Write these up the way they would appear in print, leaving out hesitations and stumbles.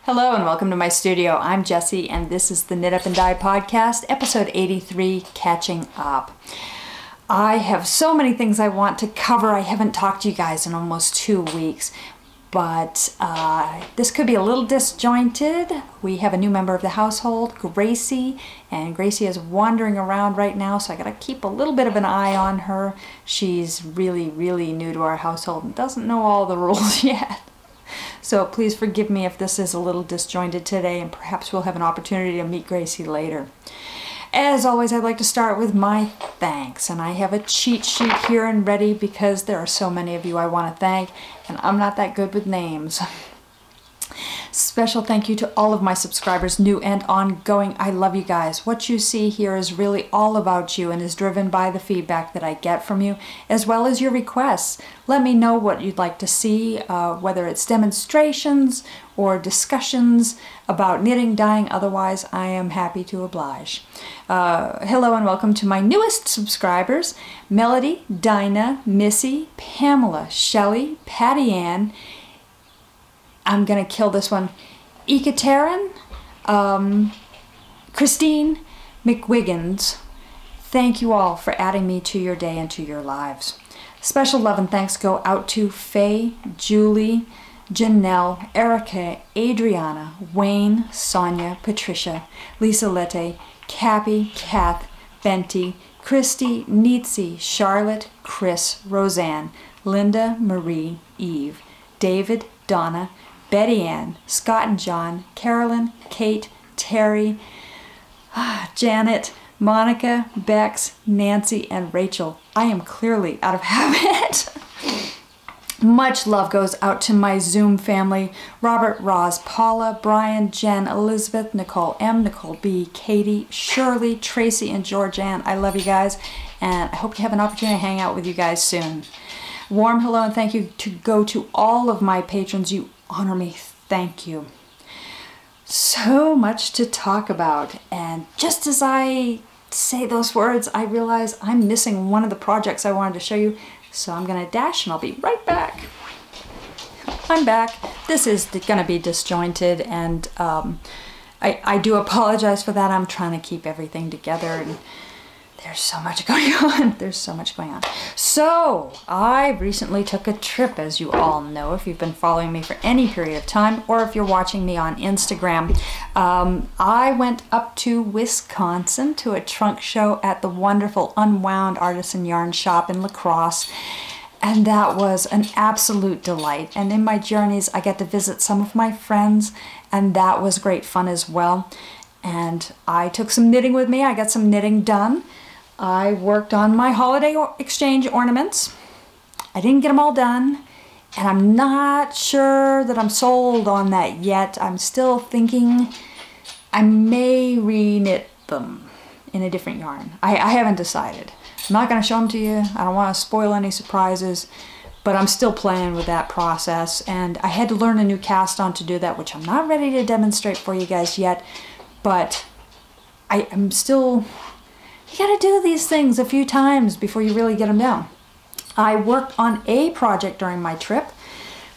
Hello and welcome to my studio. I'm Jessie and this is the Knit Up and Dye podcast, episode 83, Catching Up. I have so many things I want to cover. I haven't talked to you guys in almost 2 weeks, but this could be a little disjointed. We have a new member of the household, Gracie, and Gracie is wandering around right now, so I gotta keep a little bit of an eye on her. She's really new to our household and doesn't know all the rules yet. So please forgive me if this is a little disjointed today, and perhaps we'll have an opportunity to meet Gracie later. As always, I'd like to start with my thanks, and I have a cheat sheet here and ready because there are so many of you I want to thank, and I'm not that good with names. Special thank you to all of my subscribers, new and ongoing. I love you guys. What you see here is really all about you and is driven by the feedback that I get from you, as well as your requests. Let me know what you'd like to see, whether it's demonstrations or discussions about knitting, dyeing. Otherwise, I am happy to oblige. Hello and welcome to my newest subscribers, Melody, Dinah, Missy, Pamela, Shelley, Patty Ann, I'm gonna kill this one, Ekaterin, Christine McWiggins. Thank you all for adding me to your day and to your lives. Special love and thanks go out to Faye, Julie, Janelle, Erica, Adriana, Wayne, Sonia, Patricia, Lisa Lette, Cappy, Kath, Benty, Christy, Neetsy, Charlotte, Chris, Roseanne, Linda, Marie, Eve, David, Donna, Betty Ann, Scott and John, Carolyn, Kate, Terry, Janet, Monica, Bex, Nancy, and Rachel. I am clearly out of habit. Much love goes out to my Zoom family, Robert, Roz, Paula, Brian, Jen, Elizabeth, Nicole M, Nicole B, Katie, Shirley, Tracy, and Georgianne. I love you guys, and I hope you have an opportunity to hang out with you guys soon. Warm hello and thank you to go to all of my patrons. You honor me. Thank you. So much to talk about, and just as I say those words, I realize I'm missing one of the projects I wanted to show you, so I'm gonna dash and I'll be right back. I'm back. This is gonna be disjointed, and I do apologize for that. I'm trying to keep everything together, and there's so much going on. There's so much going on. So, I recently took a trip, as you all know, if you've been following me for any period of time, or if you're watching me on Instagram. I went up to Wisconsin to a trunk show at the wonderful Unwound Artisan Yarn Shop in La Crosse. And that was an absolute delight. And in my journeys, I got to visit some of my friends, and that was great fun as well. And I took some knitting with me. I got some knitting done. I worked on my holiday exchange ornaments. I didn't get them all done, and I'm not sure that I'm sold on that yet. I'm still thinking I may re-knit them in a different yarn. I haven't decided. I'm not going to show them to you. I don't want to spoil any surprises, but I'm still playing with that process, and I had to learn a new cast on to do that, which I'm not ready to demonstrate for you guys yet, but I'm still... You gotta do these things a few times before you really get them down. I worked on a project during my trip.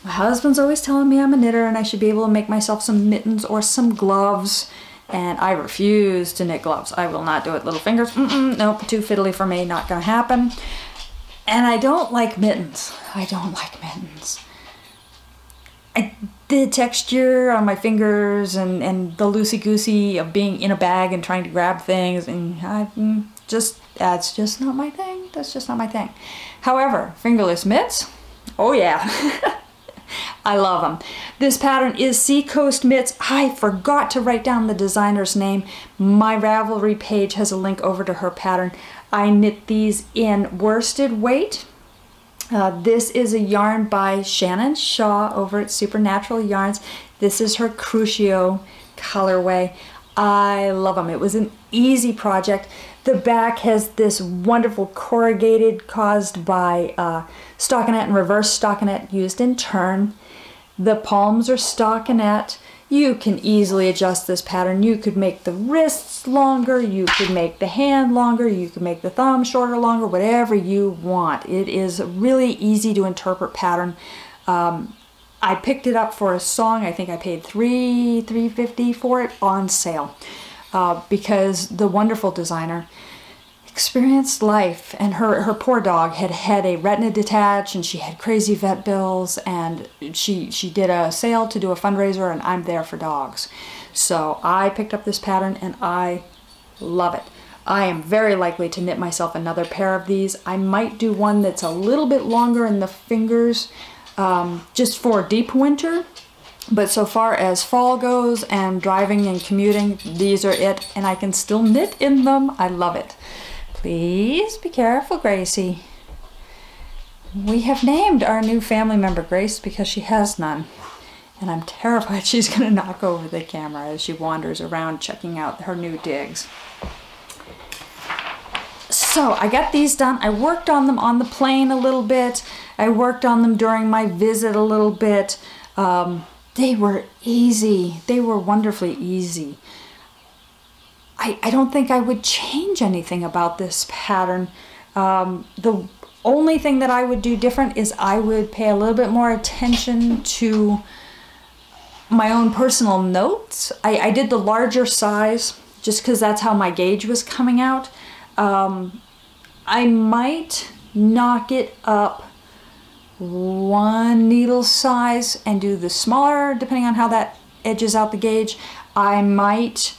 My husband's always telling me I'm a knitter and I should be able to make myself some mittens or some gloves, and I refuse to knit gloves. I will not do it. Little fingers, nope, too fiddly for me, not gonna happen. And I don't like mittens. I don't like mittens. The texture on my fingers and the loosey-goosey of being in a bag and trying to grab things, and that's just not my thing. That's just not my thing. However, fingerless mitts, oh yeah. I love them. This pattern is Seacoast mitts. I forgot to write down the designer's name. My Ravelry page has a link over to her pattern. I knit these in worsted weight. This is a yarn by Shannon Shaw over at Supernatural Yarns. This is her Crucio colorway. I love them. It was an easy project. The back has this wonderful corrugated caused by stockinette and reverse stockinette used in turn. The palms are stockinette. You can easily adjust this pattern. You could make the wrists longer, you could make the hand longer, you could make the thumb shorter, longer, whatever you want. It is a really easy to interpret pattern. I picked it up for a song. I think I paid $3.50 for it on sale because the wonderful designer experienced life, and her poor dog had a retina detach, and she had crazy vet bills, and she did a sale to do a fundraiser, and I'm there for dogs. So I picked up this pattern and I love it. I am very likely to knit myself another pair of these. I might do one that's a little bit longer in the fingers just for deep winter. But so far as fall goes and driving and commuting, these are it, and I can still knit in them. I love it. Please be careful, Gracie. We have named our new family member Grace because she has none. And I'm terrified she's going to knock over the camera as she wanders around checking out her new digs. So I got these done. I worked on them on the plane a little bit. I worked on them during my visit a little bit. They were easy. They were wonderfully easy. I don't think I would change anything about this pattern. The only thing that I would do different is I would pay a little bit more attention to my own personal notes. I did the larger size just because that's how my gauge was coming out. I might knock it up one needle size and do the smaller depending on how that edges out the gauge. I might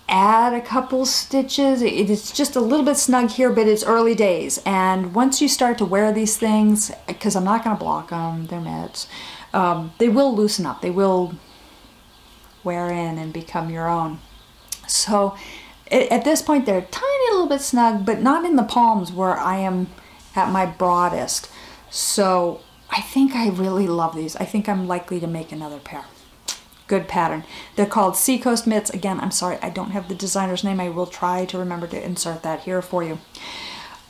add a couple stitches. It's just a little bit snug here, but it's early days, and once you start to wear these things, because I'm not going to block them, they're mitts, they will loosen up, they will wear in and become your own. So at this point they're a tiny little bit snug, but not in the palms where I am at my broadest. So I think I really love these. I think I'm likely to make another pair. Good pattern. They're called Seacoast mitts. Again, I'm sorry, I don't have the designer's name. I will try to remember to insert that here for you.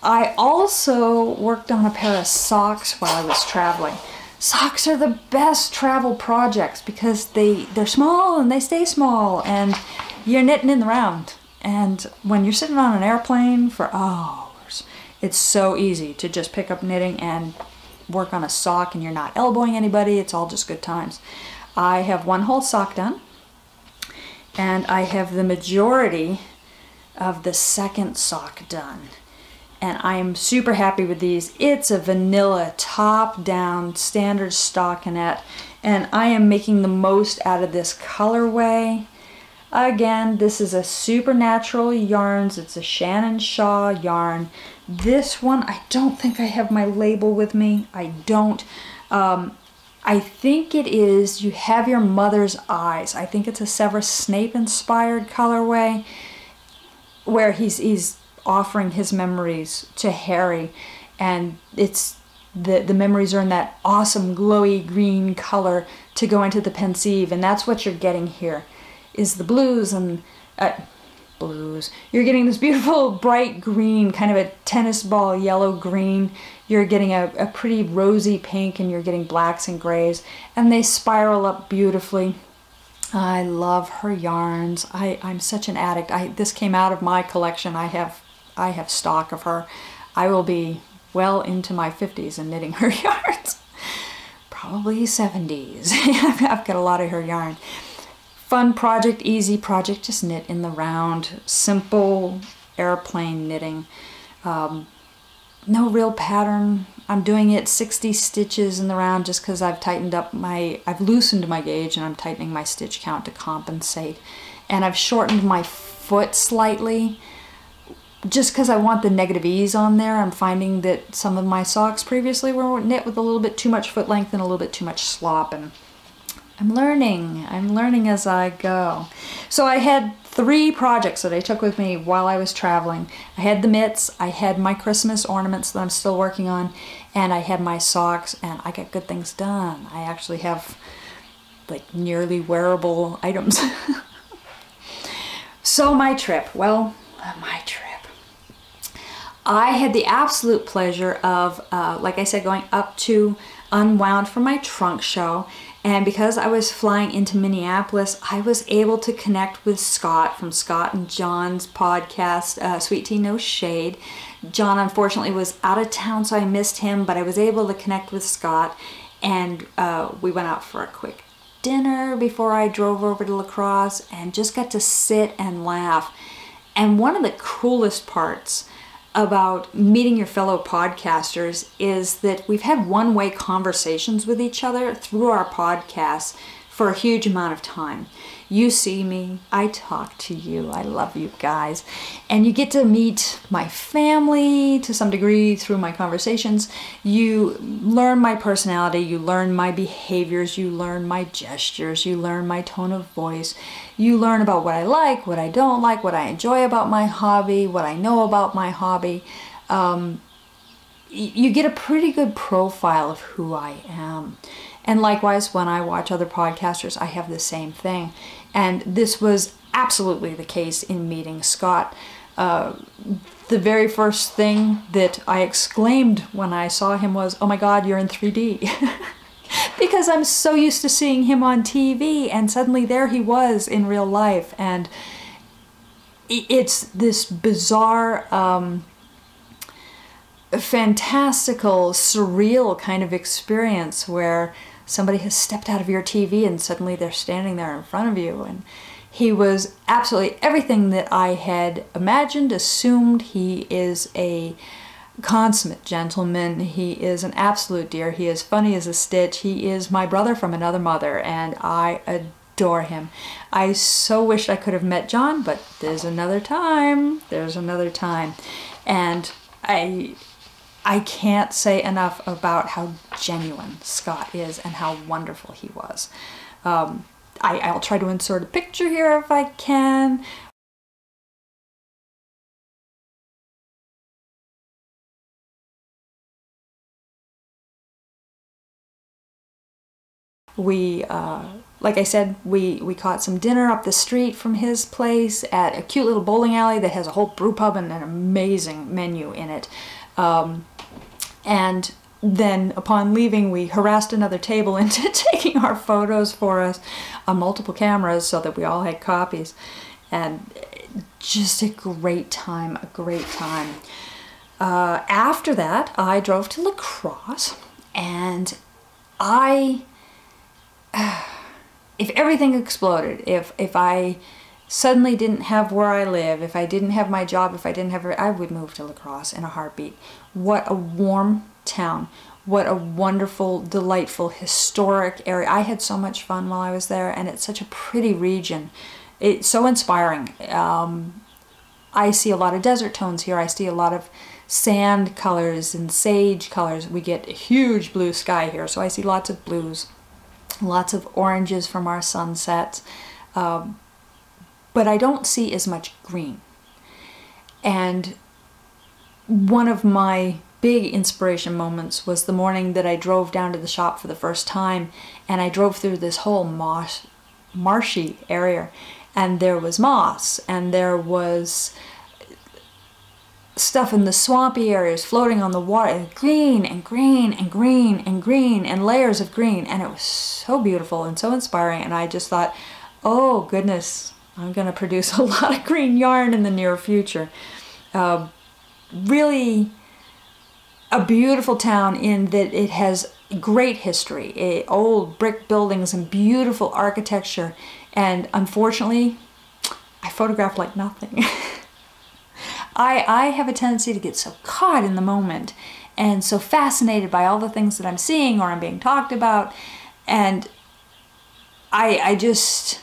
I also worked on a pair of socks while I was traveling. Socks are the best travel projects because they're small and they stay small, and you're knitting in the round. And when you're sitting on an airplane for hours, it's so easy to just pick up knitting and work on a sock, and you're not elbowing anybody. It's all just good times. I have one whole sock done, and I have the majority of the second sock done. And I am super happy with these. It's a vanilla top-down standard stockinette, and I am making the most out of this colorway. Again, this is a Supernatural Yarns. It's a Shannon Shaw yarn. This one, I don't think I have my label with me. I don't. I think it is You Have Your Mother's Eyes. I think it's a Severus Snape inspired colorway where he's offering his memories to Harry, and it's the memories are in that awesome glowy green color to go into the pensieve, and that's what you're getting here is the blues and blues. You're getting this beautiful bright green, kind of a tennis ball yellow green. You're getting a pretty rosy pink, and you're getting blacks and grays, and they spiral up beautifully. I love her yarns. I'm such an addict. This came out of my collection. I have stock of her. I will be well into my 50s and knitting her yarns. Probably 70s. I've got a lot of her yarn. Fun project, easy project, just knit in the round. Simple airplane knitting. No real pattern. I'm doing it 60 stitches in the round just because I've loosened my gauge and I'm tightening my stitch count to compensate. And I've shortened my foot slightly just because I want the negative ease on there. I'm finding that some of my socks previously were knit with a little bit too much foot length and a little bit too much slop, and I'm learning as I go. So I had 3 projects that I took with me while I was traveling. I had the mitts, I had my Christmas ornaments that I'm still working on, and I had my socks, and I got good things done. I actually have like nearly wearable items. So my trip, I had the absolute pleasure of, like I said, going up to Unwound for my trunk show. And because I was flying into Minneapolis, I was able to connect with Scott from Scott and John's podcast, Sweet Tea No Shade. John unfortunately was out of town, so I missed him, but I was able to connect with Scott. and we went out for a quick dinner before I drove over to La Crosse and just got to sit and laugh. And one of the coolest parts about meeting your fellow podcasters is that we've had one-way conversations with each other through our podcasts for a huge amount of time. You see me, I talk to you, I love you guys, and you get to meet my family to some degree through my conversations. You learn my personality, you learn my behaviors, you learn my gestures, you learn my tone of voice, you learn about what I like, what I don't like, what I enjoy about my hobby, what I know about my hobby. You get a pretty good profile of who I am. And likewise, when I watch other podcasters, I have the same thing. And this was absolutely the case in meeting Scott. The very first thing that I exclaimed when I saw him was, "Oh my God, you're in 3D." Because I'm so used to seeing him on TV, and suddenly there he was in real life. And it's this bizarre, fantastical, surreal kind of experience where somebody has stepped out of your TV and suddenly they're standing there in front of you. And he was absolutely everything that I had imagined, assumed. He is a consummate gentleman. He is an absolute dear. He is funny as a stitch. He is my brother from another mother, and I adore him. I so wished I could have met John, but there's another time. There's another time. And I can't say enough about how genuine Scott is and how wonderful he was. I'll try to insert a picture here if I can. We, like I said, we caught some dinner up the street from his place at a cute little bowling alley that has a whole brew pub and an amazing menu in it. And then upon leaving, we harassed another table into taking our photos for us on multiple cameras so that we all had copies. And just a great time, a great time. After that, I drove to La Crosse, and if everything exploded, if I suddenly didn't have where I live, if I didn't have my job, if I didn't have, I would move to La Crosse in a heartbeat. What a warm town. What a wonderful, delightful, historic area. I had so much fun while I was there, and it's such a pretty region. It's so inspiring. I see a lot of desert tones here. I see a lot of sand colors and sage colors. We get a huge blue sky here, so I see lots of blues, lots of oranges from our sunsets. But I don't see as much green. And one of my big inspiration moments was the morning that I drove down to the shop for the first time, and I drove through this whole marshy area, and there was moss, and there was stuff in the swampy areas floating on the water, green and green and green and green and layers of green, and it was so beautiful and so inspiring. And I just thought, oh goodness, I'm gonna produce a lot of green yarn in the near future. Really a beautiful town in that it has great history, old brick buildings and beautiful architecture, and unfortunately I photograph like nothing. I have a tendency to get so caught in the moment and so fascinated by all the things that I'm seeing or I'm being talked about, and I just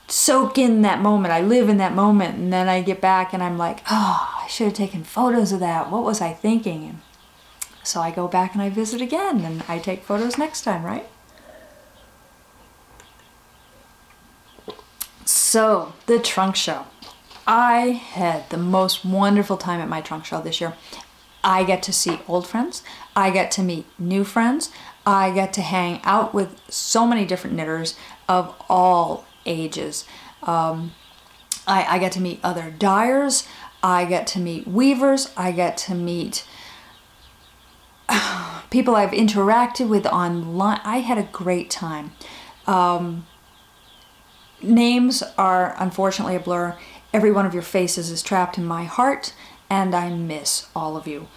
soak in that moment. I live in that moment, and then I get back and I'm like, oh, I should have taken photos of that. What was I thinking? And so I go back and I visit again, and I take photos next time, right? So, the trunk show. I had the most wonderful time at my trunk show this year. I get to see old friends. I get to meet new friends. I get to hang out with so many different knitters of all ages. I get to meet other dyers. I get to meet weavers. I get to meet people I've interacted with online. I had a great time. Names are unfortunately a blur. Every one of your faces is trapped in my heart, and I miss all of you.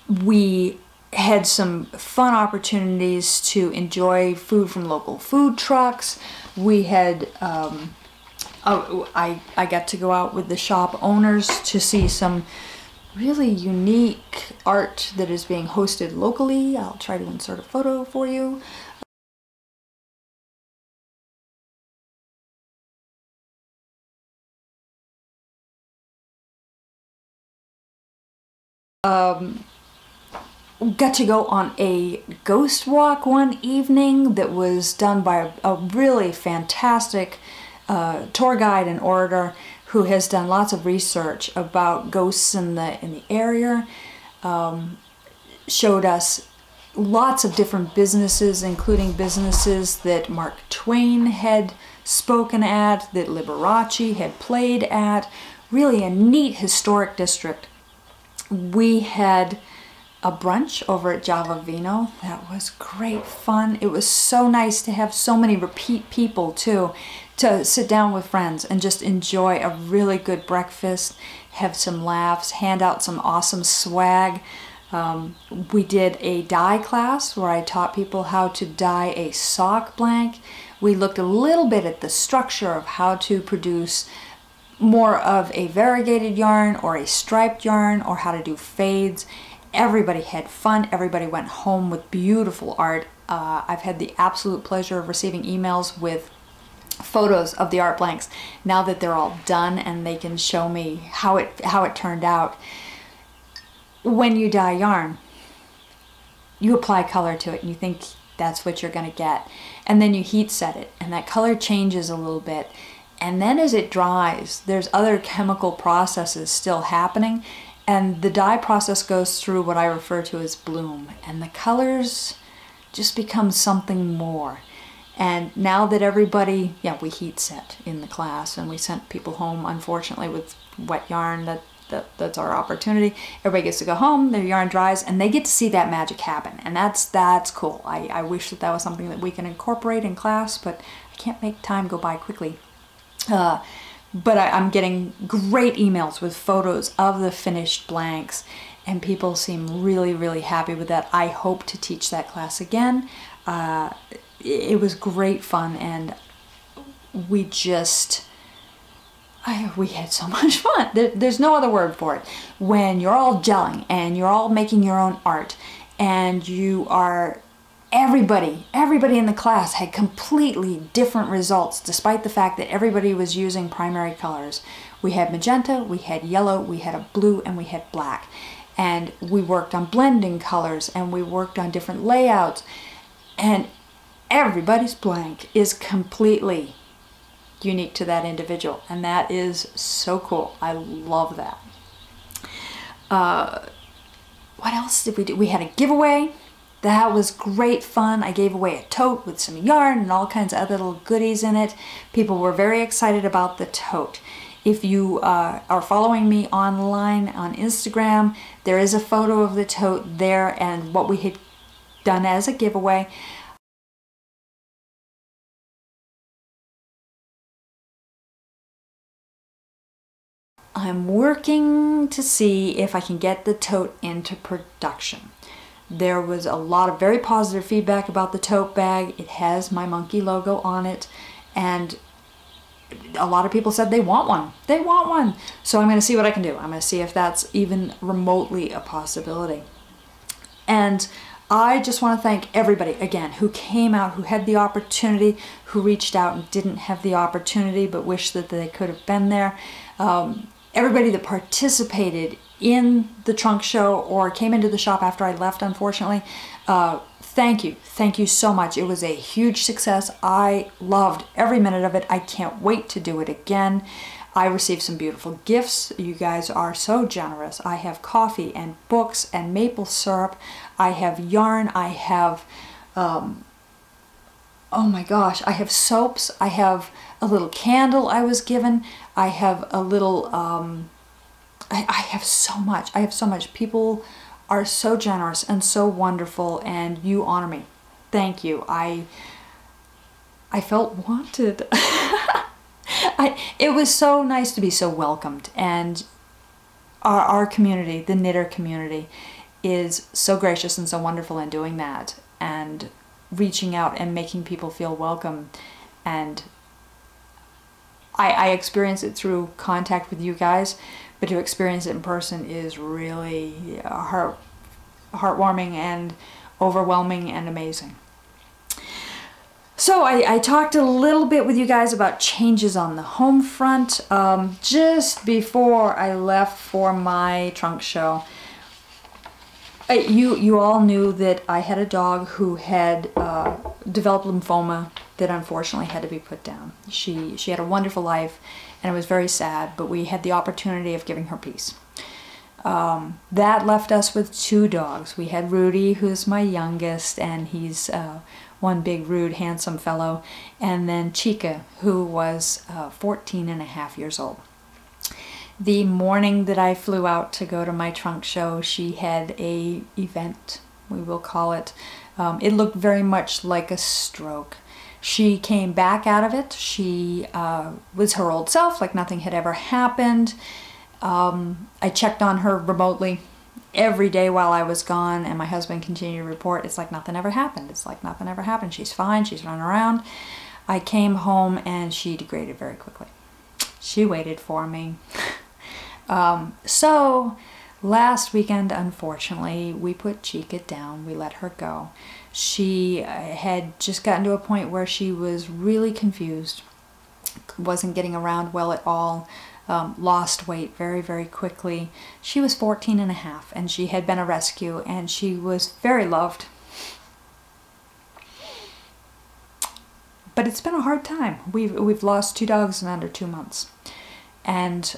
We had some fun opportunities to enjoy food from local food trucks. We had, I got to go out with the shop owners to see some really unique art that is being hosted locally. I'll try to insert a photo for you. Got to go on a ghost walk one evening that was done by a really fantastic tour guide and orator who has done lots of research about ghosts in the area. Showed us lots of different businesses, including businesses that Mark Twain had spoken at, that Liberace had played at. Really a neat historic district. We had a brunch over at Java Vino. That was great fun. It was so nice to have so many repeat people too, to sit down with friends and just enjoy a really good breakfast, have some laughs, hand out some awesome swag. We did a dye class where I taught people how to dye a sock blank. We looked a little bit at the structure of how to produce more of a variegated yarn or a striped yarn, or how to do fades. Everybody had fun. Everybody went home with beautiful art. I've had the absolute pleasure of receiving emails with photos of the art blanks now that they're all done, and they can show me how it turned out. When you dye yarn, you apply color to it and you think that's what you're going to get, and then you heat set it and that color changes a little bit, and then as it dries there's other chemical processes still happening, and the dye process goes through what I refer to as bloom, and the colors just become something more. And now that everybody, we heat set in the class, and we sent people home, unfortunately, with wet yarn. That's our opportunity. Everybody gets to go home, their yarn dries, and they get to see that magic happen. And that's cool. I wish that was something that we can incorporate in class, but I can't make time go by quickly. But I'm getting great emails with photos of the finished blanks, and people seem really, really happy with that. I hope to teach that class again. It was great fun, and we had so much fun. There's no other word for it. When you're all gelling and you're all making your own art, and you are everybody in the class had completely different results, despite the fact that everybody was using primary colors. We had magenta, we had yellow, we had a blue, and we had black. And we worked on blending colors, and we worked on different layouts, and everybody's blank is completely unique to that individual, and that is so cool. I love that. What else did we do? We had a giveaway. That was great fun. I gave away a tote with some yarn and all kinds of other little goodies in it. People were very excited about the tote. If you are following me online on Instagram, there is a photo of the tote there and what we had done as a giveaway. I'm working to see if I can get the tote into production. There was a lot of very positive feedback about the tote bag. It has my monkey logo on it, and a lot of people said they want one. They want one. So I'm going to see what I can do. I'm going to see if that's even remotely a possibility. And I just want to thank everybody, again, who came out, who had the opportunity, who reached out and didn't have the opportunity but wished that they could have been there. Everybody that participated in the trunk show or came into the shop after I left, unfortunately, thank you. Thank you so much. It was a huge success. I loved every minute of it. I can't wait to do it again. I received some beautiful gifts. You guys are so generous. I have coffee and books and maple syrup. I have yarn. I have, oh my gosh, I have soaps. I have a little candle I was given. I have a little, I have so much. I have so much. People are so generous and so wonderful, and you honor me. Thank you. I felt wanted. It was so nice to be so welcomed, and our community, the knitter community, is so gracious and so wonderful in doing that, and reaching out and making people feel welcome. And I experience it through contact with you guys, but to experience it in person is really heartwarming and overwhelming and amazing. So I talked a little bit with you guys about changes on the home front. Just before I left for my trunk show, you all knew that I had a dog who had developed lymphoma that unfortunately had to be put down. She had a wonderful life, and it was very sad, but we had the opportunity of giving her peace. That left us with 2 dogs. We had Rudy, who's my youngest, and he's one big, rude, handsome fellow, and then Chica, who was 14.5 years old. The morning that I flew out to go to my trunk show, she had a event, we will call it. It looked very much like a stroke. She came back out of it. She was her old self, like nothing had ever happened. I checked on her remotely every day while I was gone, and my husband continued to report, it's like nothing ever happened. It's like nothing ever happened. She's fine. She's running around. I came home and she degraded very quickly. She waited for me. So last weekend, unfortunately, we put Chica down. We let her go. She had just gotten to a point where she was really confused, wasn't getting around well at all. Lost weight very, very quickly. She was 14.5, and she had been a rescue, and she was very loved. But it's been a hard time. We've lost 2 dogs in under 2 months, and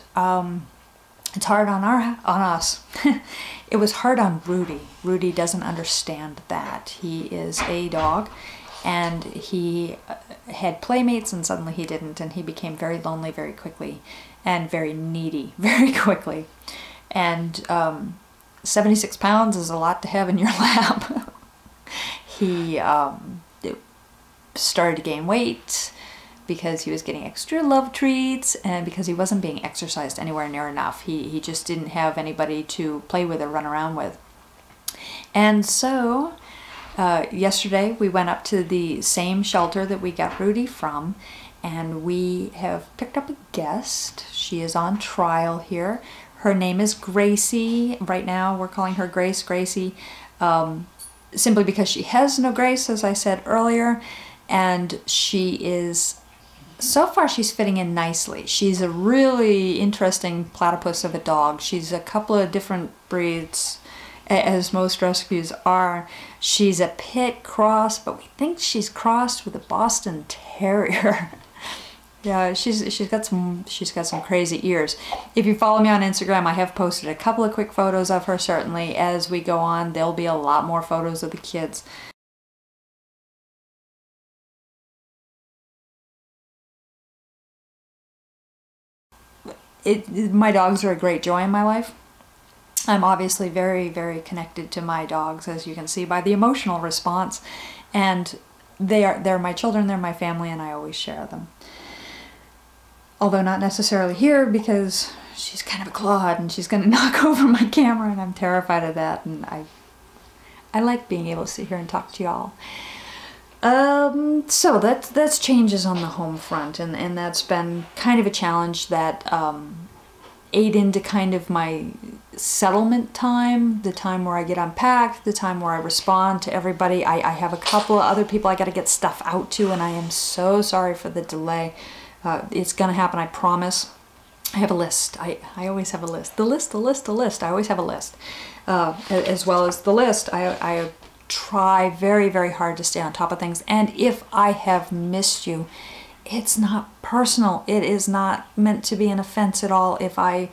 it's hard on us. It was hard on Rudy. Rudy doesn't understand that. He is a dog, and he had playmates, and suddenly he didn't, and he became very lonely very quickly, and very needy very quickly. And 76 pounds is a lot to have in your lap. He started to gain weight because he was getting extra love treats, and because he wasn't being exercised anywhere near enough. He just didn't have anybody to play with or run around with. And so yesterday we went up to the same shelter that we got Rudy from, and we have picked up a guest. She is on trial here. Her name is Gracie. Right now we're calling her Gracie, simply because she has no grace, as I said earlier, and she is, so far she's fitting in nicely. She's a really interesting platypus of a dog. She's a couple of different breeds, as most rescues are. She's a pit cross, but we think she's crossed with a Boston Terrier. Yeah, she's got some crazy ears. If you follow me on Instagram, I have posted a couple of quick photos of her. Certainly, as we go on, there'll be a lot more photos of the kids. My dogs are a great joy in my life. I'm obviously very, very connected to my dogs, as you can see by the emotional response, and they're my children, they're my family, and I always share them. Although not necessarily here, because she's kind of a clod and she's going to knock over my camera, and I'm terrified of that, and I like being able to sit here and talk to y'all. So that's changes on the home front, and that's been kind of a challenge that ate into kind of my settlement time, the time where I get unpacked, the time where I respond to everybody. I have a couple of other people I got to get stuff out to, and I am so sorry for the delay. It's gonna happen, I promise. I have a list. I always have a list. The list. I always have a list. As well as the list, I try very, very hard to stay on top of things. And if I have missed you, it's not personal. It is not meant to be an offense at all. If I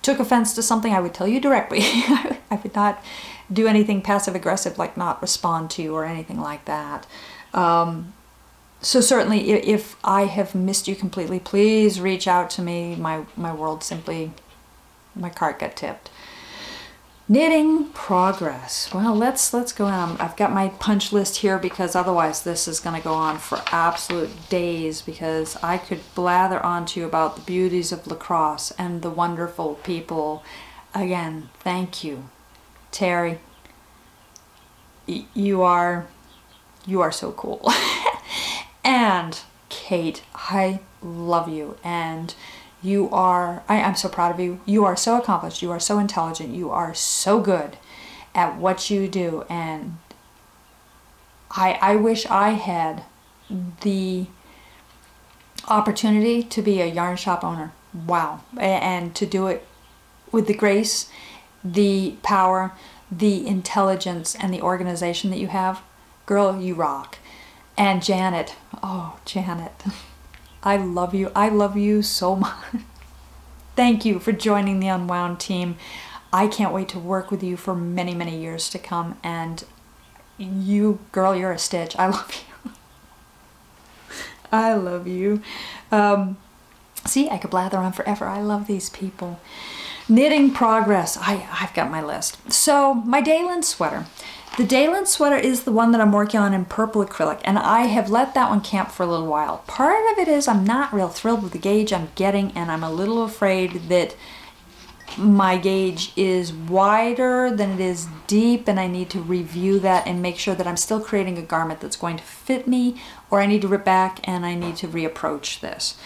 took offense to something, I would tell you directly. I would not do anything passive-aggressive, like not respond to you or anything like that. So certainly, if I have missed you completely, please reach out to me. My world simply, my cart got tipped. Knitting progress. Well, let's go on. I've got my punch list here, because otherwise this is going to go on for absolute days, because I could blather on to you about the beauties of lacrosse and the wonderful people. Again, thank you. Terry, you are so cool. And Kate, I love you, and you are, I'm so proud of you. You are so accomplished, you are so intelligent, you are so good at what you do, and I wish I had the opportunity to be a yarn shop owner. Wow. And to do it with the grace, the power, the intelligence, and the organization that you have. Girl, you rock. And Janet, oh, Janet, I love you. I love you so much. Thank you for joining the Unwound team. I can't wait to work with you for many, many years to come. And you, girl, you're a stitch. I love you. I love you. See, I could blather on forever. I love these people. Knitting progress. I've got my list. So my Dalen sweater. The Dalen sweater is the one that I'm working on in purple acrylic, and I have let that one camp for a little while. Part of it is I'm not real thrilled with the gauge I'm getting, and I'm a little afraid that my gauge is wider than it is deep, and I need to review that and make sure that I'm still creating a garment that's going to fit me, or I need to rip back and I need to reapproach this.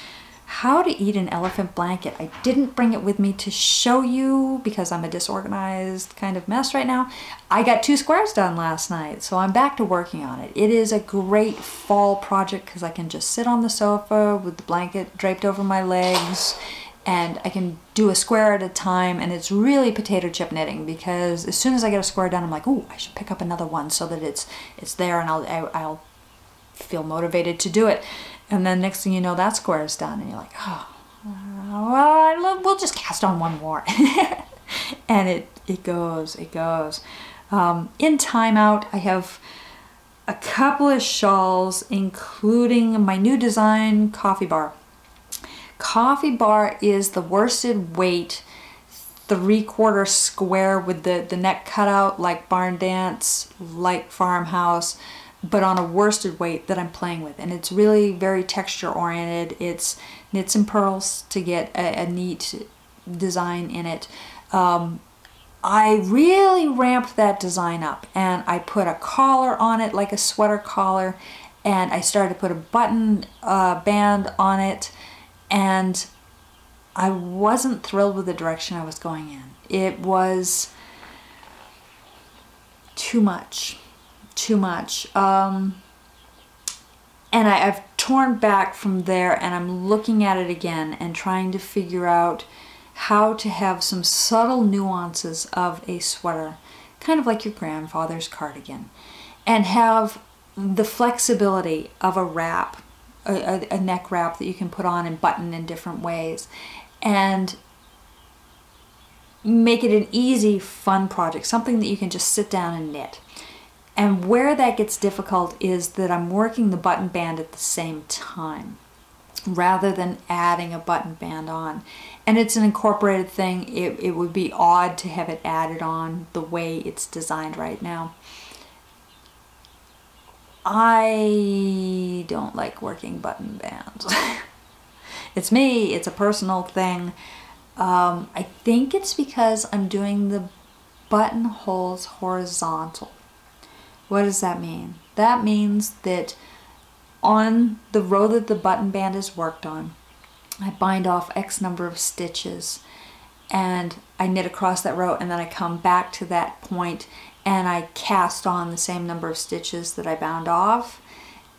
How to eat an elephant blanket. I didn't bring it with me to show you because I'm a disorganized kind of mess right now. I got 2 squares done last night, so I'm back to working on it. It is a great fall project because I can just sit on the sofa with the blanket draped over my legs, and I can do a square at a time, and it's really potato chip knitting because as soon as I get a square done, I'm like, ooh, I should pick up another one so that it's there, and I'll feel motivated to do it. And then next thing you know, that square is done, and you're like, oh, well, we'll just cast on one more. And it goes. In timeout, I have a couple of shawls, including my new design coffee bar. Coffee bar is the worsted weight 3/4 square with the neck cut out like Barn Dance, like Farmhouse, but on a worsted weight that I'm playing with. And it's really very texture oriented. It's knits and pearls to get a neat design in it. I really ramped that design up, and I put a collar on it like a sweater collar, and I started to put a button band on it, and I wasn't thrilled with the direction I was going in. It was too much. And I've torn back from there, and I'm looking at it again and trying to figure out how to have some subtle nuances of a sweater, kind of like your grandfather's cardigan, and have the flexibility of a wrap, a neck wrap that you can put on and button in different ways, and make it an easy, fun project, something that you can just sit down and knit. And where that gets difficult is that I'm working the button band at the same time rather than adding a button band on. And it's an incorporated thing. It would be odd to have it added on the way it's designed right now. I don't like working button bands. It's me, it's a personal thing. I think it's because I'm doing the buttonholes horizontal. What does that mean? That means that on the row that the button band is worked on, I bind off X number of stitches, and I knit across that row, and then I come back to that point and I cast on the same number of stitches that I bound off,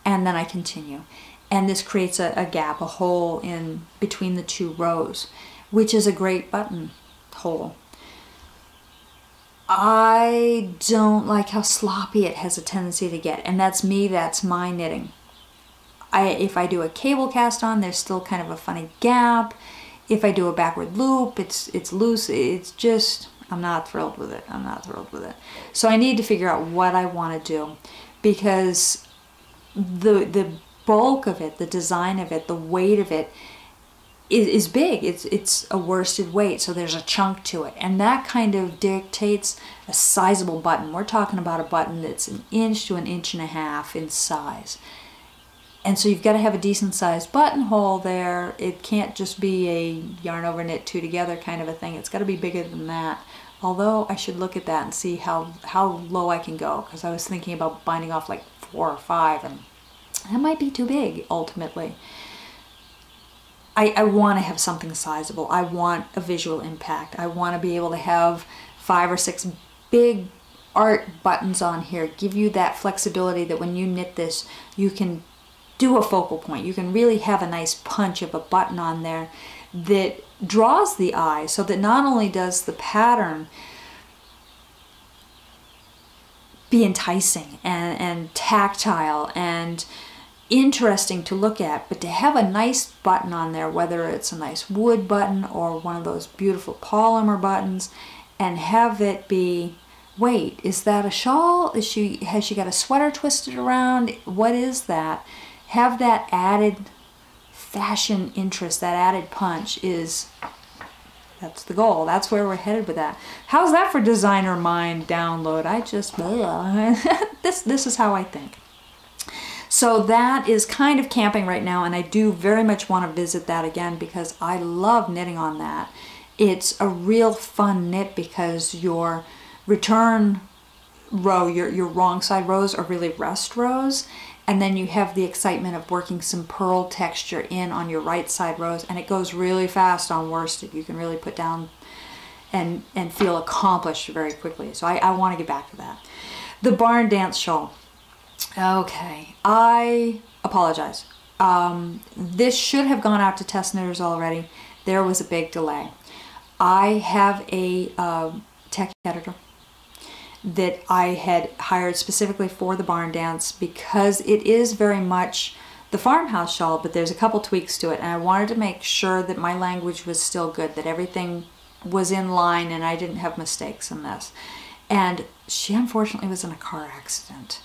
and then I continue. And this creates a gap, a hole in between the 2 rows, which is a great button hole. I don't like how sloppy it has a tendency to get, and that's me, that's my knitting. If I do a cable cast on, there's still kind of a funny gap. If I do a backward loop, it's loose. It's just, I'm not thrilled with it. I'm not thrilled with it. So I need to figure out what I want to do, because the bulk of it, the design of it, the weight of it is big. It's a worsted weight, so there's a chunk to it, and that kind of dictates a sizable button. We're talking about a button that's 1 inch to 1.5 inches in size, and so you've got to have a decent sized buttonhole there. It can't just be a yarn over knit 2 together kind of a thing. It's got to be bigger than that. Although I should look at that and see how low I can go, because I was thinking about binding off like 4 or 5, and that might be too big ultimately. I want to have something sizable. I want a visual impact. I want to be able to have 5 or 6 big art buttons on here. Give you that flexibility that when you knit this, you can do a focal point. You can really have a nice punch of a button on there that draws the eye, so that not only does the pattern be enticing and tactile and interesting to look at, but to have a nice button on there, whether it's a nice wood button or one of those beautiful polymer buttons, and have it be, wait, is that a shawl? Has she got a sweater twisted around? What is that? Have that added fashion interest, that added punch that's the goal. That's where we're headed with that. How's that for designer mind download? I just, this is how I think. So that is kind of camping right now, and I do very much want to visit that again because I love knitting on that. It's a real fun knit because your return row, your wrong side rows are really rest rows, and then you have the excitement of working some purl texture in on your right side rows, and it goes really fast on worsted. You can really put down and feel accomplished very quickly. So I want to get back to that. The barn dance shawl. Okay, I apologize. This should have gone out to test knitters already. There was a big delay. I have a tech editor that I had hired specifically for the barn dance because it is very much the farmhouse shawl, but there's a couple tweaks to it, and I wanted to make sure that my language was still good, that everything was in line and I didn't have mistakes in this. And she unfortunately was in a car accident.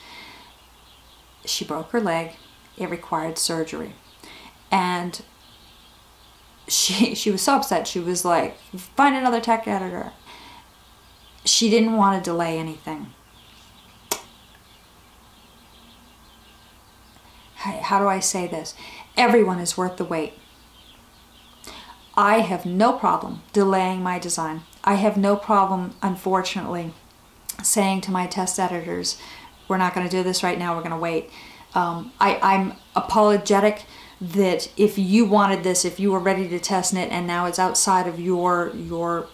She broke her leg. It required surgery. And she was so upset. She was like, find another tech editor. She didn't want to delay anything. How do I say this? Everyone is worth the wait. I have no problem delaying my design. I have no problem, unfortunately, saying to my test editors, we're not going to do this right now, we're going to wait. I'm apologetic that if you wanted this, if you were ready to test knit and now it's outside of your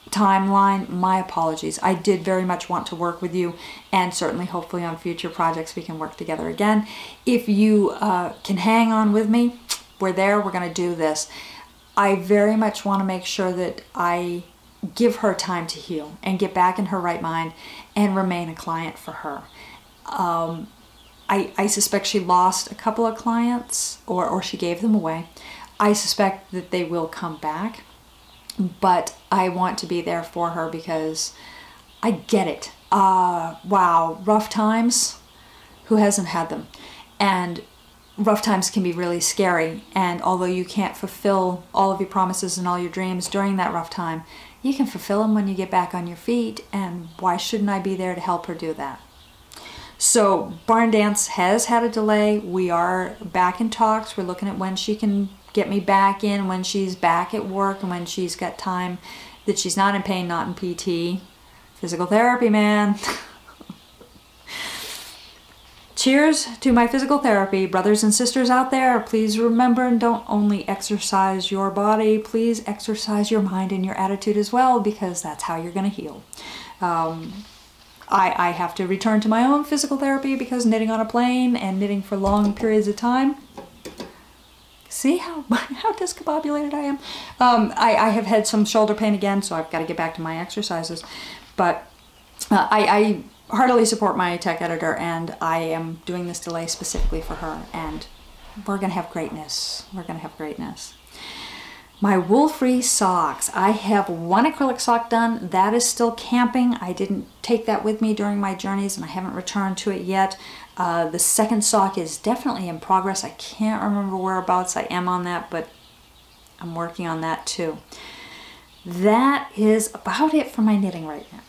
timeline, my apologies. I did very much want to work with you, and certainly hopefully on future projects we can work together again. If you can hang on with me, we're there, we're going to do this. I very much want to make sure that I give her time to heal and get back in her right mind and remain a client for her. I suspect she lost a couple of clients, or she gave them away. I suspect that they will come back, but I want to be there for her because I get it. Wow, rough times, who hasn't had them? And rough times can be really scary, and although you can't fulfill all of your promises and all your dreams during that rough time, you can fulfill them when you get back on your feet, and why shouldn't I be there to help her do that? So barn dance has had a delay. We are back in talks. We're looking at when she can get me back in, when she's back at work, and when she's got time that she's not in pain, not in PT. Physical therapy, man. Cheers to my physical therapy. Brothers and sisters out there, please remember, and don't only exercise your body, please exercise your mind and your attitude as well, because that's how you're going to heal. I have to return to my own physical therapy because knitting on a plane and knitting for long periods of time. See how discombobulated I am? I have had some shoulder pain again, so I've got to get back to my exercises. But I heartily support my tech editor, and I am doing this delay specifically for her, and we're going to have greatness. We're going to have greatness. My wool-free socks. I have one acrylic sock done. That is still camping. I didn't take that with me during my journeys, and I haven't returned to it yet. The second sock is definitely in progress. I can't remember whereabouts I am on that, but I'm working on that too. That is about it for my knitting right now.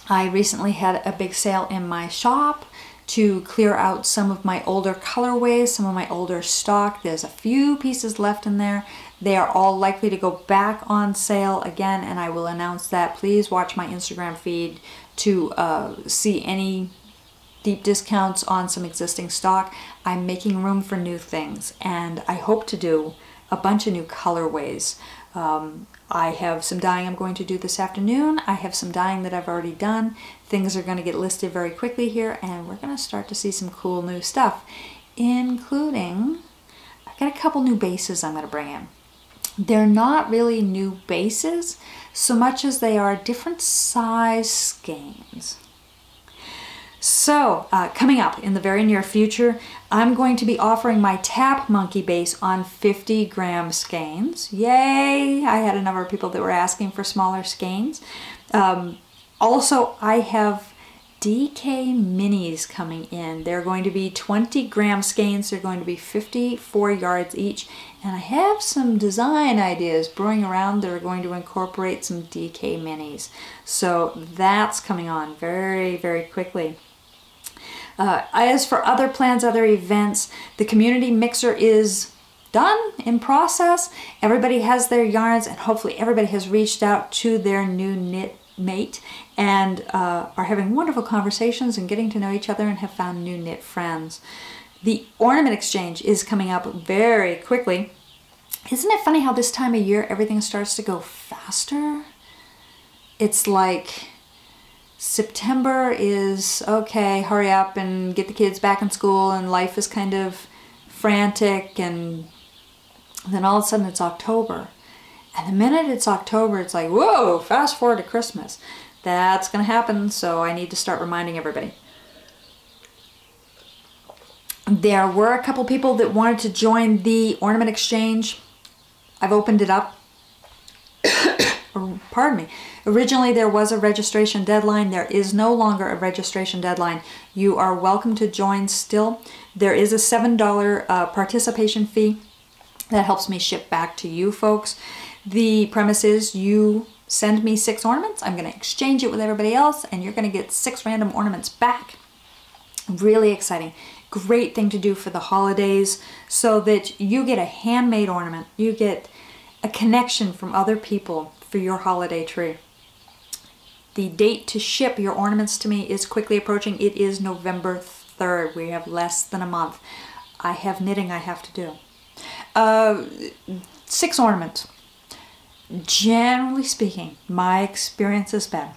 I recently had a big sale in my shop. to clear out some of my older colorways, some of my older stock. There's a few pieces left in there. They are all likely to go back on sale again, and I will announce that. Please watch my Instagram feed to see any deep discounts on some existing stock. I'm making room for new things, and I hope to do a bunch of new colorways. I have some dyeing I'm going to do this afternoon. I have some dyeing that I've already done. Things are going to get listed very quickly here, and we're going to start to see some cool new stuff, including, I've got a couple new bases I'm going to bring in. They're not really new bases so much as they are different size skeins. So, coming up in the very near future, I'm going to be offering my Tap Monkey base on 50-gram skeins. Yay! I had a number of people that were asking for smaller skeins. Also, I have DK Minis coming in. They're going to be 20-gram skeins. They're going to be 54 yards each. And I have some design ideas brewing around that are going to incorporate some DK Minis. So that's coming on very, very quickly. As for other plans, other events, the community mixer is done, in process. Everybody has their yarns, and hopefully everybody has reached out to their new knit mate and are having wonderful conversations and getting to know each other and have found new knit friends. The Ornament Exchange is coming up very quickly. Isn't it funny how this time of year everything starts to go faster? It's like September is, okay, hurry up and get the kids back in school, and life is kind of frantic, and then all of a sudden it's October. And the minute it's October, it's like, whoa, fast forward to Christmas. That's going to happen, so I need to start reminding everybody. There were a couple people that wanted to join the Ornament Exchange. I've opened it up. Pardon me. Originally there was a registration deadline. There is no longer a registration deadline. You are welcome to join still. There is a $7 participation fee that helps me ship back to you folks. The premise is you send me 6 ornaments. I'm going to exchange it with everybody else, and you're going to get 6 random ornaments back. Really exciting. Great thing to do for the holidays, so that you get a handmade ornament. You get a connection from other people for your holiday tree. The date to ship your ornaments to me is quickly approaching. It is November 3rd. We have less than a month. I have knitting I have to do. 6 ornaments. Generally speaking, my experience has been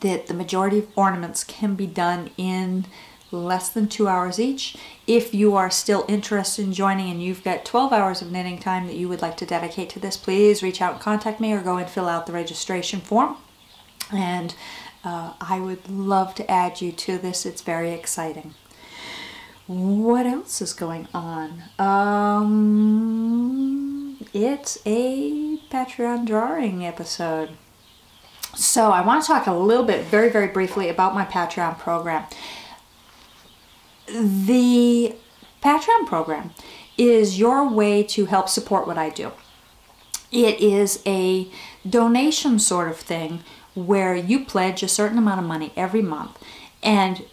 that the majority of ornaments can be done in less than 2 hours each. If you are still interested in joining and you've got 12 hours of knitting time that you would like to dedicate to this, please reach out and contact me, or go and fill out the registration form. And I would love to add you to this. It's very exciting. What else is going on? It's a Patreon drawing episode. So I want to talk a little bit, very, very briefly, about my Patreon program. The Patreon program is your way to help support what I do. It is a donation sort of thing where you pledge a certain amount of money every month, and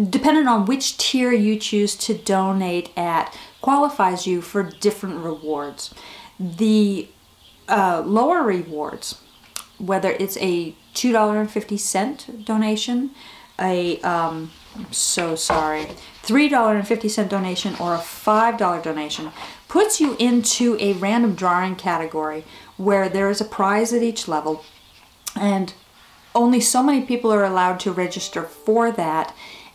depending on which tier you choose to donate at qualifies you for different rewards. The lower rewards, whether it's a $2.50 donation, a $3.50 donation, or a $5 donation, puts you into a random drawing category where there is a prize at each level, and only so many people are allowed to register for that.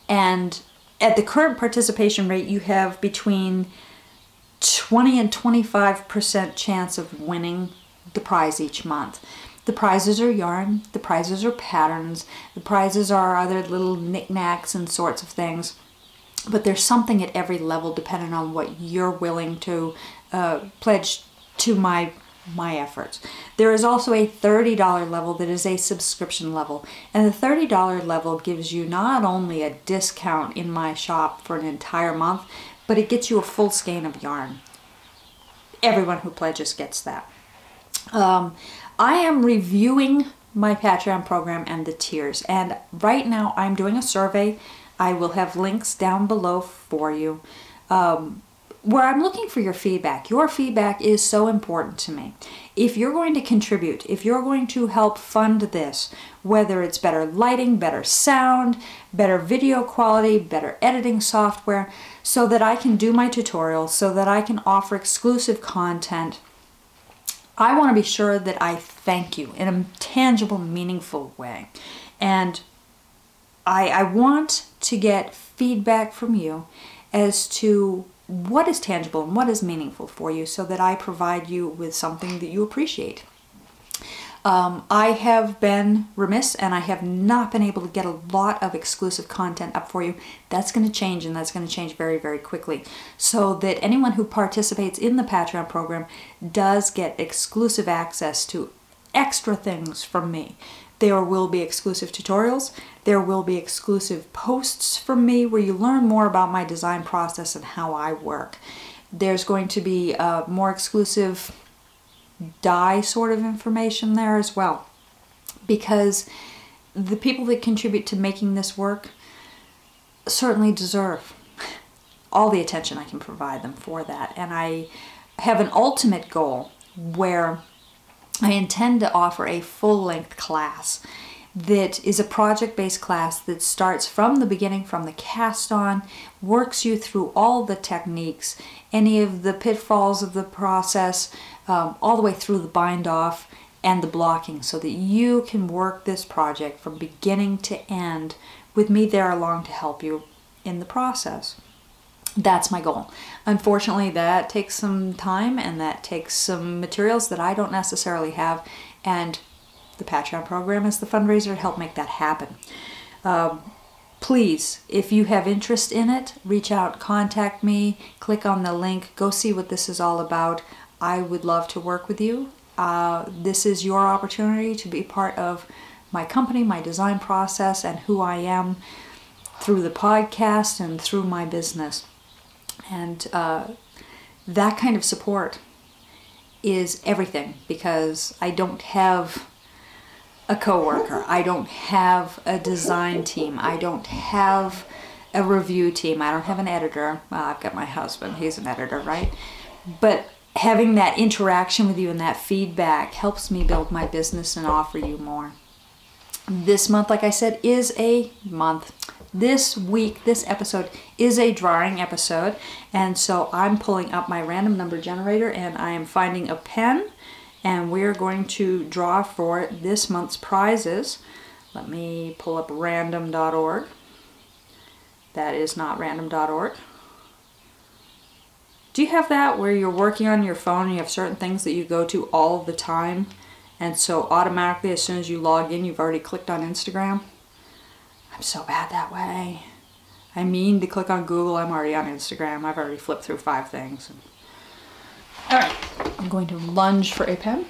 And at the current participation rate, you have between 20 and 25% chance of winning the prize each month. The prizes are yarn, the prizes are patterns, the prizes are other little knickknacks and sorts of things. But there's something at every level depending on what you're willing to pledge to my efforts. There is also a $30 level that is a subscription level, and the $30 level gives you not only a discount in my shop for an entire month, but it gets you a full skein of yarn. Everyone who pledges gets that. I am reviewing my Patreon program and the tiers, and right now I'm doing a survey. I will have links down below for you where I'm looking for your feedback. Your feedback is so important to me. If you're going to contribute, if you're going to help fund this, whether it's better lighting, better sound, better video quality, better editing software, so that I can do my tutorials, so that I can offer exclusive content, I want to be sure that I thank you in a tangible, meaningful way. And I want to get feedback from you as to what is tangible and what is meaningful for you, so that I provide you with something that you appreciate. I have been remiss and I have not been able to get a lot of exclusive content up for you. That's going to change, and that's going to change very, very quickly, so that anyone who participates in the Patreon program does get exclusive access to extra things from me. There will be exclusive tutorials. There will be exclusive posts from me where you learn more about my design process and how I work. There's going to be more exclusive die sort of information there as well, because the people that contribute to making this work certainly deserve all the attention I can provide them for that. And I have an ultimate goal where I intend to offer a full-length class that is a project-based class that starts from the beginning, from the cast on, works you through all the techniques, any of the pitfalls of the process, all the way through the bind off and the blocking, so that you can work this project from beginning to end with me there along to help you in the process. That's my goal. Unfortunately, that takes some time and that takes some materials that I don't necessarily have, and the Patreon program is the fundraiser to help make that happen. Please, if you have interest in it, reach out, contact me, click on the link, go see what this is all about. I would love to work with you. This is your opportunity to be part of my company, my design process, and who I am through the podcast and through my business. And that kind of support is everything, because I don't have a coworker, I don't have a design team, I don't have a review team, I don't have an editor. Well, I've got my husband, he's an editor, right? But having that interaction with you and that feedback helps me build my business and offer you more. This month, like I said, is a month. This week, this episode is a drawing episode, and so I'm pulling up my random number generator and I am finding a pen, and we're going to draw for this month's prizes. Let me pull up random.org. That is not random.org. Do you have that where you're working on your phone and you have certain things that you go to all the time, and so automatically as soon as you log in you've already clicked on Instagram? I'm so bad that way. I mean to click on Google, I'm already on Instagram. I've already flipped through 5 things. Alright, I'm going to lunge for a pen.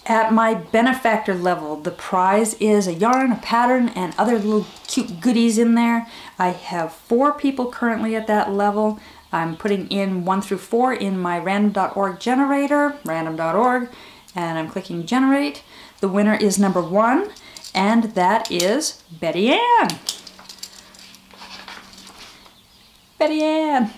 At my benefactor level, the prize is a yarn, a pattern, and other little cute goodies in there. I have 4 people currently at that level. I'm putting in 1 through 4 in my random.org generator, random.org, and I'm clicking generate. The winner is number 1, and that is Betty Ann. Betty Ann.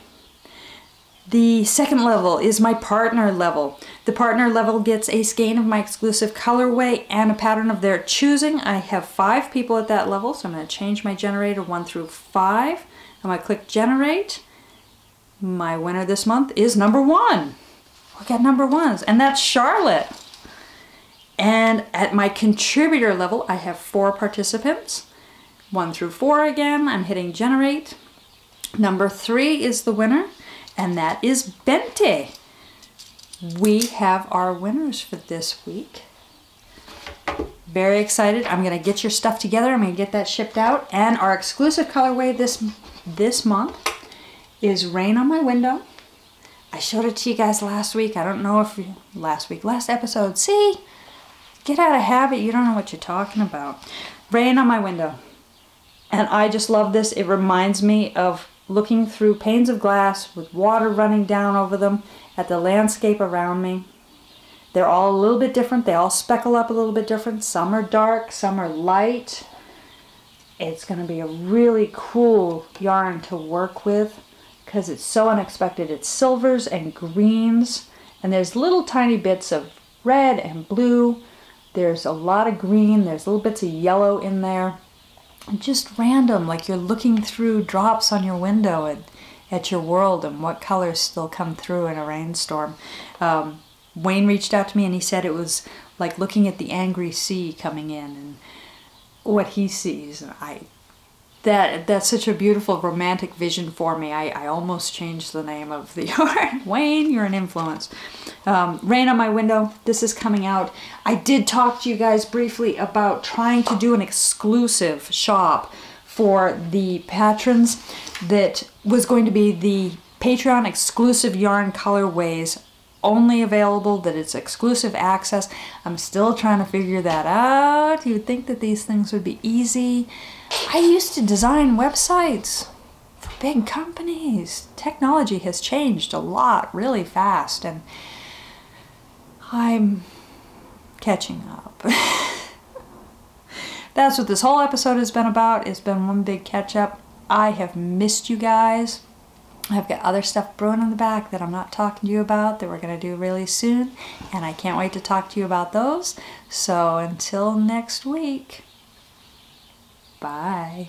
The second level is my partner level. The partner level gets a skein of my exclusive colorway and a pattern of their choosing. I have 5 people at that level, so I'm going to change my generator 1 through 5. I'm going to click generate. My winner this month is number 1. We got number 1s, and that's Charlotte. And at my contributor level, I have 4 participants. 1 through 4 again. I'm hitting generate. Number 3 is the winner, and that is Bente. We have our winners for this week. Very excited. I'm going to get your stuff together. I'm going to get that shipped out. And our exclusive colorway this month is Rain on My Window. I showed it to you guys last week. I don't know if last episode. See? Get out of habit. You don't know what you're talking about. Rain on My Window. And I just love this. It reminds me of looking through panes of glass with water running down over them at the landscape around me. They're all a little bit different. They all speckle up a little bit different. Some are dark, some are light. It's going to be a really cool yarn to work with because it's so unexpected. It's silvers and greens, and there's little tiny bits of red and blue. There's a lot of green. There's little bits of yellow in there. And just random, like you're looking through drops on your window at your world and what colors still come through in a rainstorm. Wayne reached out to me and he said it was like looking at the angry sea coming in and what he sees. That's such a beautiful romantic vision for me. I almost changed the name of the yarn. Wayne, you're an influence. Rain on my window. This is coming out. I did talk to you guys briefly about trying to do an exclusive shop for the patrons that was going to be the Patreon exclusive yarn colorways, only available, that it's exclusive access. I'm still trying to figure that out. You would think that these things would be easy. I used to design websites for big companies. Technology has changed a lot really fast, and I'm catching up. That's what this whole episode has been about. It's been one big catch up. I have missed you guys. I've got other stuff brewing in the back that I'm not talking to you about that we're going to do really soon, and I can't wait to talk to you about those. So until next week, bye.